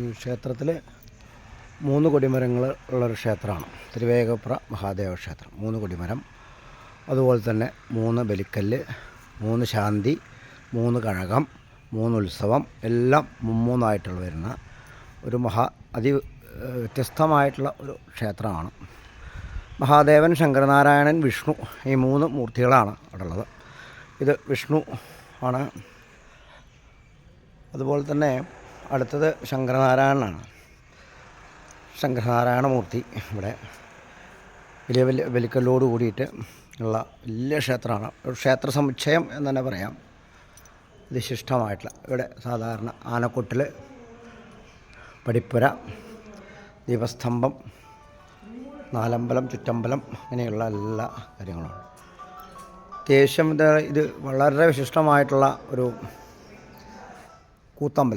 ഈ ക്ഷേത്രത്തിൽ 3 കൊടിമരങ്ങൾ ഉള്ളൊരു ക്ഷേത്രമാണ് തിരുവേഗപ്പുറ മഹാദേവ ക്ഷേത്രം. 3 കൊടിമരം, അതുപോലെ തന്നെ 3 ബലിക്കല്ല്, 3 ശാന്തി, 3 കഴകം, 3 ഉത്സവം, എല്ലാം മുമ്മൂന്നായിട്ടുള്ള വരുന്ന ഒരു വ്യത്യസ്തമായിട്ടുള്ള ഒരു ക്ഷേത്രമാണ്. മഹാദേവൻ, ശങ്കരനാരായണൻ, വിഷ്ണു, ഈ 3 മൂർത്തികളാണ് അവിടെ ഉള്ളത്. ഇത് വിഷ്ണു ആണ്. അതുപോലെ തന്നെ അടുത്തത് ശങ്കരനാരായണനാണ്. ശങ്കരനാരായണമൂർത്തി ഇവിടെ വലിയ ബലിക്കല്ലോട് കൂടിയിട്ട് ഉള്ള വലിയ ക്ഷേത്രമാണ്. ഒരു ക്ഷേത്ര സമുച്ചയം എന്ന് തന്നെ പറയാം. വിശിഷ്ടമായിട്ടുള്ള ഇവിടെ സാധാരണ ആനക്കൊട്ടിൽ, പടിപ്പുര, ദീപസ്തംഭം, നാലമ്പലം, ചുറ്റമ്പലം, അങ്ങനെയുള്ള എല്ലാ കാര്യങ്ങളുമാണ്. അത്യാവശ്യം ഇത് വളരെ വിശിഷ്ടമായിട്ടുള്ള ഒരു കൂത്തമ്പലം.